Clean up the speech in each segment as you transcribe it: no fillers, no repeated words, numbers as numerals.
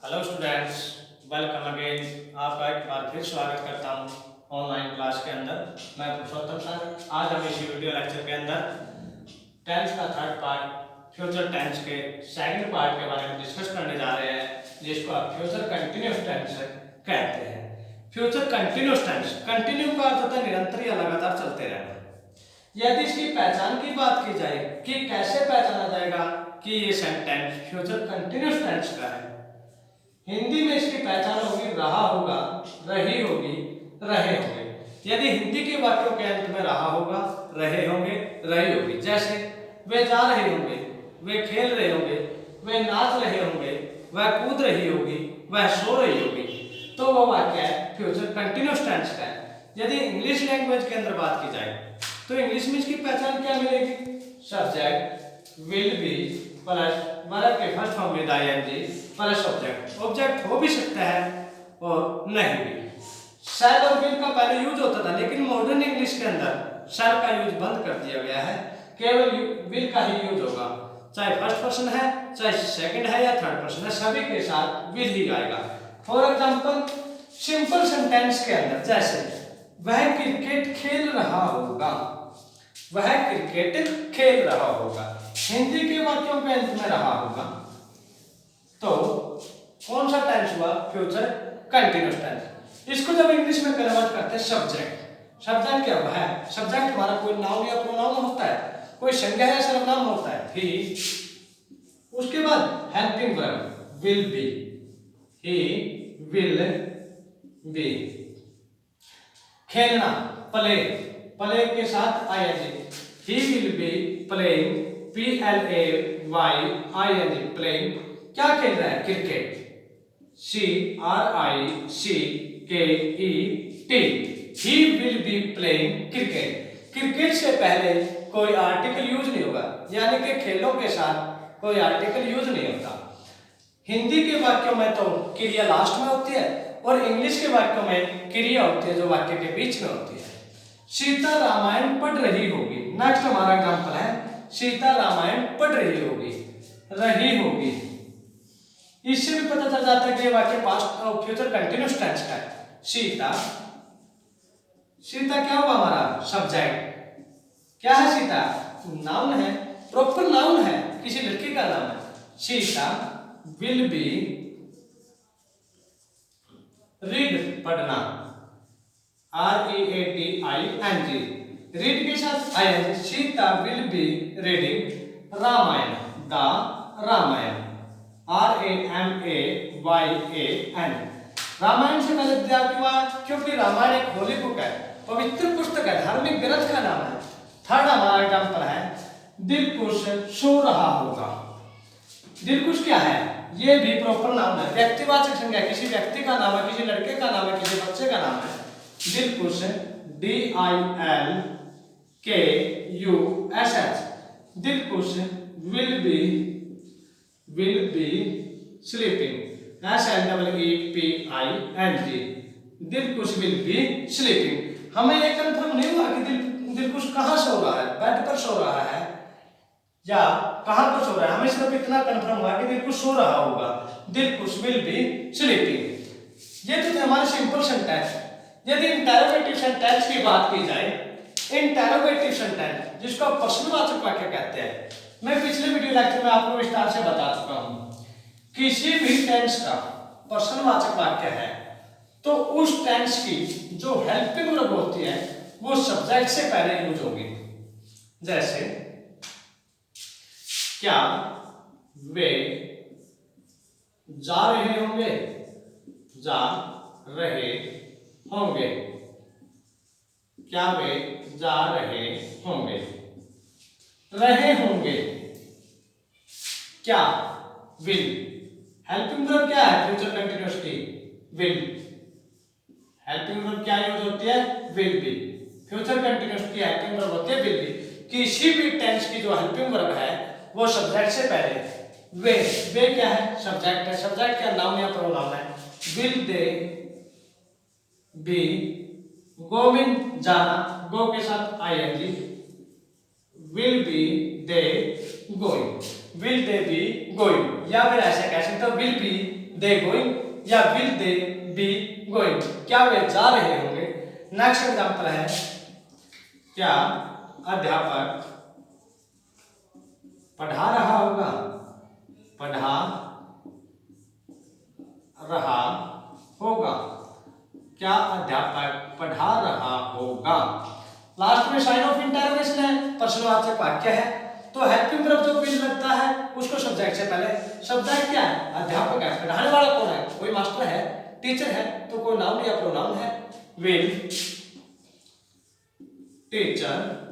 Hello students, welcome again. आपका एक बार फिर स्वागत करता हूँ ऑनलाइन क्लास के अंदर। मैं पुरुषोत्तम सर। आज हम इसी वीडियो लेक्चर के अंदर टेंस का थर्ड पार्ट फ्यूचर टेंस के सेकंड पार्ट के बारे में डिस्कस करने जा रहे हैं, जिसको आप फ्यूचर कंटिन्यूअस टेंस कहते हैं। फ्यूचर कंटिन्यूअस टेंस, कंटिन्यू का अर्थ होता है निरंतर या लगातार चलते रहना। यदि इसकी पहचान की बात की जाए कि कैसे पहचाना जाएगा कि ये सेंटेंस फ्यूचर कंटिन्यूअस टेंस का है, हिंदी में इसकी पहचान होगी रहा होगा, रही होगी, रहे होंगे। यदि हिंदी के वाक्यों के अंत में रहा होगा, रहे होंगे, रही होगी, जैसे वे जा रहे होंगे, वे खेल रहे होंगे, वे नाच रहे होंगे, वह कूद रही होगी, वह सो रही होगी, तो वो वाक्य है फ्यूचर कंटिन्यूअस टेंस का है। यदि इंग्लिश लैंग्वेज के अंदर बात की जाए तो इंग्लिश में इसकी पहचान क्या मिलेगी? Subject will be plus verb के first form with ING plus object. Object हो भी सकता है और नहीं भी। शैल और विल का पहले यूज होता था, लेकिन मॉडर्न इंग्लिश के अंदर शैल का यूज बंद कर दिया गया है। केवल विल का ही यूज होगा, चाहे फर्स्ट पर्सन है, चाहे सेकंड है या थर्ड पर्सन है, सभी के साथ विल ही आएगा। फॉर एग्जांपल सिंपल सेंटेंस के अंदर जैसे वह क्रिकेट खेल रहा होगा, वह क्रिकेट खेल रहा होगा, हिंदी के वाक्यों के अंत में रहा होगा, तो कौन सा टेंस हुआ? Future continuous tense. इसको जब इंग्लिश में कन्वर्ट करते हैं सब्जेक्ट, सब्जेक्ट क्या हुआ है? सब्जेक्ट हमारा कोई नाउन या प्रोनाउन होता है, कोई संज्ञा या सर्वनाम होता है। ही, उसके बाद helping verb will be, he will be. खेलना प्ले, प्ले के साथ ING, he will be playing, PLAYING playing. क्या खेल रहा है? Cricket, CRICKET, he will be playing cricket. Cricket से पहले कोई आर्टिकल यूज नहीं होगा, यानी कि खेलों के साथ कोई आर्टिकल यूज नहीं होता। हिंदी के वाक्यों में तो क्रिया लास्ट में होती है और इंग्लिश के वाक्यों में क्रिया होती है जो वाक्य के बीच में होती है। सीता रामायण पढ़ रही होगी, नेक्स्ट हमारा एग्जांपल है सीता रामायण पढ़ रही होगी, रही होगी। इससे भी पता चल जाता है कि ये वाक्य पास्ट और फ्यूचर कंटिन्यूअस टेंस का है। सीता, सीता क्या हुआ? हमारा सब्जेक्ट। क्या है? सीता नाउन है, प्रॉपर नाउन है, किसी लड़की का नाम है। सीता विल बी रीड पढ़ना, READING, रीड के साथ ING. Sita will be reading Ramayan, the Ramayan, RAMAYAN। Ramayan से पहले दिया क्यों? क्योंकि रामायण एक होली बुक है, पवित्र पुस्तक है, धार्मिक ग्रंथ का नाम है। थर्ड हमारा एग्जांपल है दिलकुश सो रहा होगा। दिलकुश क्या है? ये भी प्रॉपर नाउन है, व्यक्तिवाचक संज्ञा, किसी व्यक्ति का नाम है, किसी लड़के का नाम है, किसी बच्चे का नाम है। Dilkush DILKUSH, Dilkush will be sleeping, SLEEPING, Dilkush will be sleeping. हमें ये कंफर्म नहीं हुआ कि दिलकुश कहाँ सो रहा है, बेड पर सो रहा है या कहां पर सो रहा है। हमें सिर्फ इतना कंफर्म हुआ कि दिलकुश सो रहा होगा, दिलकुश विल बी स्लीपिंग। ये तो थे हमारे सिंपल सेंटेंस। यदि इंटरोगेटिव सेंटेंस की बात की जाए, इंटरोगेटिव सेंटेंस जिसको आप प्रश्नवाचक वाक्य कहते हैं, मैं पिछले वीडियो लेक्चर में आपको विस्तार से बता चुका हूं। किसी भी टेंस का प्रश्नवाचक वाक्य है तो उस टेंस की जो हेल्पिंग वर्ब होती है वो सब्जेक्ट से पहले यूज होगी। जैसे क्या वे जा रहे होंगे, जा रहे होंगे, क्या वे जा रहे होंगे, रहे होंगे। क्या विल, हेल्पिंग वर्ब क्या है फ्यूचर कंटिन्यूअस की? विल। हेल्पिंग वर्ब क्या यूज होती है? Will be. फ्यूचर कंटिन्यूअस की हेल्पिंग वर्ब होती है विल बी। किसी भी टेंस की जो हेल्पिंग वर्ब है वो सब्जेक्ट से पहले वे क्या है? सब्जेक्ट है। सब्जेक्ट क्या नाउन या प्रोनाउन है? विल दे बी गोइंग, जाना, गो के साथ ING, will be they going, will they be going, या फिर ऐसे कह सकते हो विल बी दे गोइंग या विल दे बी गोइंग, क्या वे जा रहे होंगे। नेक्स्ट एग्जांपल है, क्या अध्यापक पढ़ा रहा होगा, पढ़ा रहा होगा, क्या अध्यापक पढ़ा रहा होगा। लास्ट में साइन ऑफ इंटरोगेशन है, प्रश्नवाचक वाक्य है, तो हेल्पिंग वर्ब जो विल लगता है उसको सब्जेक्ट से पहले, सब्जेक्ट क्या है, अध्यापक है, पढ़ाने वाला कौन है, कोई मास्टर है, टीचर है, तो कोई नाउन या प्रोनाउन है। विल टीचर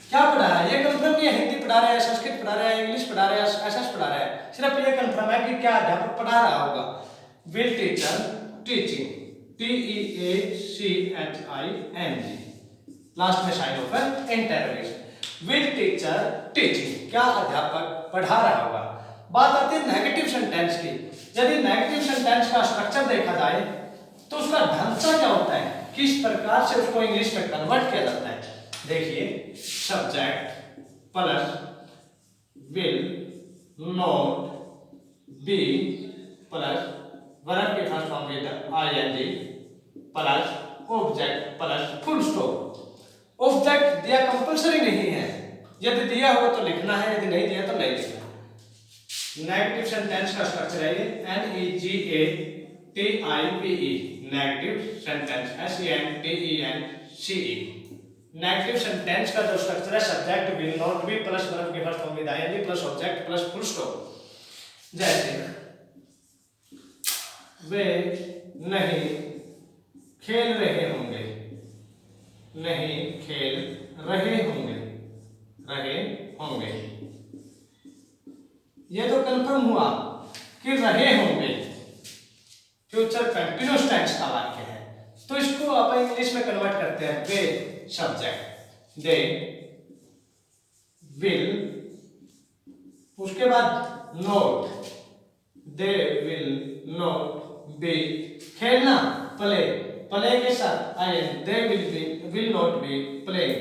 क्या पढ़ा रहा है, ये कंफर्म नहीं है हिंदी पढ़ा रहा है, संस्कृत पढ़ा रहा है, इंग्लिश पढ़ा रहा है, एसएस पढ़ा रहा है, सिर्फ ये कंफर्म है कि क्या अध्यापक पढ़ा रहा होगा। Will teacher teaching, TEACHING, last में sign of interrogation. Will teacher teaching, क्या अध्यापक पढ़ा रहा होगा। बात आती है नेगेटिव सेंटेंस की। यदि नेगेटिव सेंटेंस का स्ट्रक्चर देखा जाए तो उसका ढांचा क्या होता है, किस प्रकार से उसको इंग्लिश में कन्वर्ट किया जाता है। देखिए, subject plus will not be plus verb के first form with ING plus object plus full stop. Object दिया कंपलसरी नहीं है, यदि दिया हो तो लिखना है, यदि नहीं दिया तो नहीं लिखना। नेगेटिव सेंटेंस का स्ट्रक्चर है ये NEGATIVE, negative sentence SENTENCE। Negative sentence का जो स्ट्रक्चर है, subject will not be plus verb के first form with ING plus object plus full stop. जैसे वे नहीं खेल रहे होंगे, नहीं खेल रहे होंगे, रहे होंगे, ये तो कंफर्म हुआ कि रहे होंगे, फ्यूचर कंटिन्यूअस टेंस का वाक्य है। तो इसको आप इंग्लिश में कन्वर्ट करते हैं, वे सब्जेक्ट, दे विल, उसके बाद not, they will not B, खेलना प्ले, प्ले के साथ IN, they will not be playing.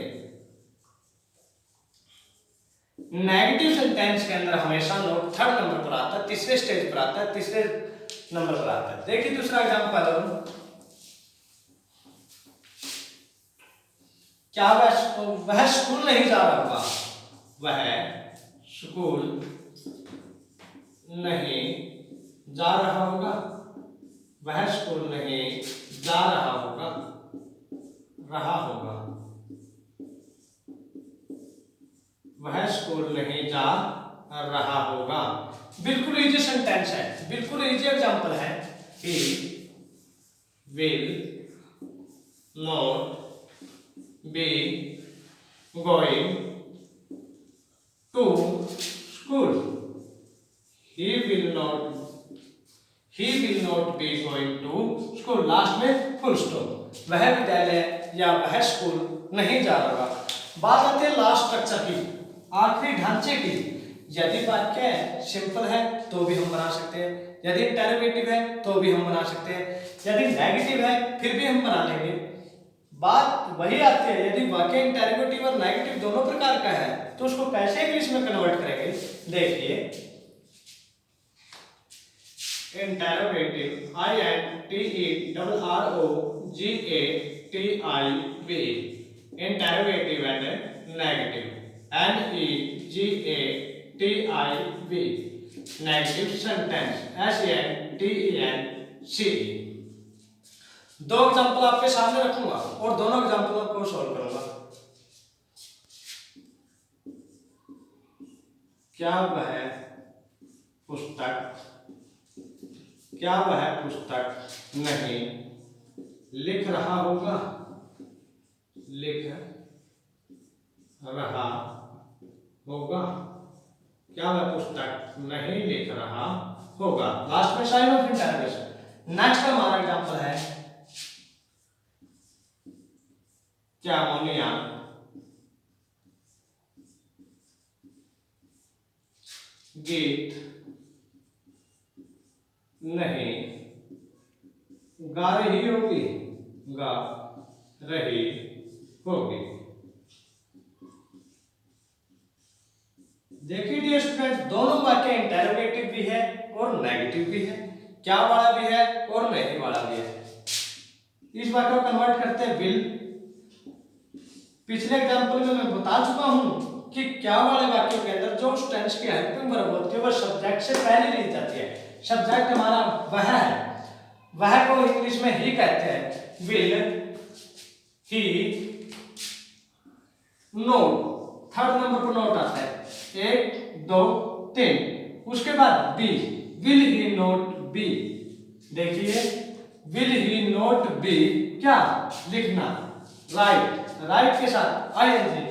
Negative sentence के अंदर हमेशा नोट थर्ड नंबर पर आता है, तीसरे स्टेज पर आता है, तीसरे नंबर पर आता है। देखिए दूसरा एग्जांपल, क्या वह स्कूल नहीं जा रहा होगा, वह स्कूल नहीं जा रहा होगा, वह स्कूल नहीं जा रहा होगा, रहा होगा, वह स्कूल नहीं जा रहा होगा। बिल्कुल इजी सेंटेंस है, बिल्कुल इजी एग्जांपल है। He will not be going to school, he will not be going to school, last में फुल स्टॉप। वह विद्यालय या वह स्कूल नहीं जा रहा। बात आती है लास्ट स्ट्रक्चर की, आखिरी ढांचे की। यदि वाक्य सिंपल है तो भी हम बना सकते हैं, यदि इंटरोगेटिव है तो भी हम बना सकते हैं, यदि नेगेटिव है फिर भी हम बना लेंगे। बात वही आती है, यदि वाक्य इंटरोगेटिव और नेगेटिव दोनों प्रकार का है तो उसको कैसे इंग्लिश में कन्वर्ट करेंगे। देखिए, interrogative INTERROGATIV, interrogative and negative NEGATIV, negative sentence SENTENCE। दो एग्जांपल आपके सामने रखूंगा और दोनों एग्जांपलों को सॉल्व करूंगा। क्या वह पुस्तक, क्या वह पुस्तक नहीं लिख रहा होगा, लिख रहा होगा, क्या वह पुस्तक नहीं लिख रहा होगा। लास्ट में साइन ऑफ इंटरोगेशन। नेक्स्ट हमारा एग्जांपल है, क्या मोनिया गीत नहीं गा रही होगी, गा रही होगी। देखिए डियर स्टूडेंट, दोनों वाक्य इंटेरोगेटिव भी है और नेगेटिव भी है, क्या वाला भी है और नहीं वाला भी है। इस वाक्य को कन्वर्ट करते हैं विल। पिछले एग्जांपल में मैं बता चुका हूं कि क्या वाले वाक्यों के अंदर जो उस टेंस की हेल्पिंग वर्ब होती है वह सब्जेक्ट से पहले ली जाती है। सब्जेक्ट हमारा वह है, वह को इंग्लिश में ही कहते हैं। Will he not, third number पर नोट आता है, 1 2 3। उसके बाद be, will he not be. देखिए विल ही नोट बी क्या लिखना, राइट, राइट के साथ ING,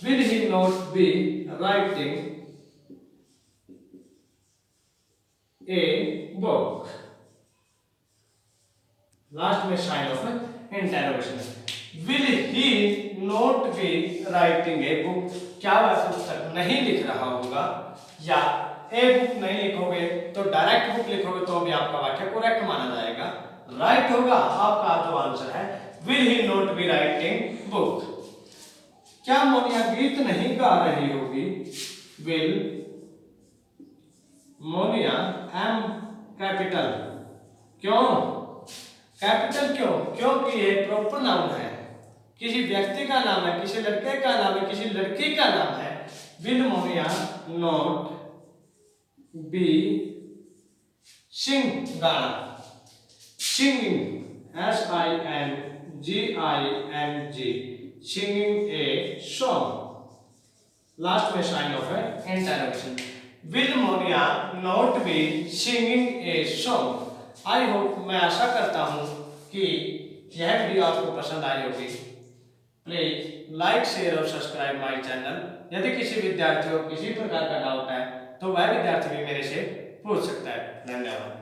will he not be writing a book. Last में sign of interrogation. Will he not be writing a book, क्या वह पुस्तक नहीं लिख रहा होगा, या ए बुक नहीं लिखोगे तो डायरेक्ट बुक लिखोगे तो भी आपका वाक्य करेक्ट माना जाएगा। राइट होगा आपका जो आंसर है, will he not be writing book. क्या मोनिया गीत नहीं गा रही होगी, विल मोनिया एम कैपिटल, क्यों कैपिटल क्यों, क्योंकि ये प्रॉपर नाउन है, किसी व्यक्ति का नाम है, किसी लड़के का नाम है, किसी लड़की का नाम है। विल मोनिया नॉट बी सिंग गाना, singing SINGING, singing a song. Last में साइन ऑफ है interrogation. Will Moniya not be singing a song. I hope, मैं आशा करता हूं कि यह वीडियो आपको पसंद आई होगी। प्लीज लाइक शेयर और सब्सक्राइब माय चैनल। यदि किसी विद्यार्थी को किसी प्रकार का डाउट है तो वह विद्यार्थी भी मेरे से पूछ सकता है। धन्यवाद।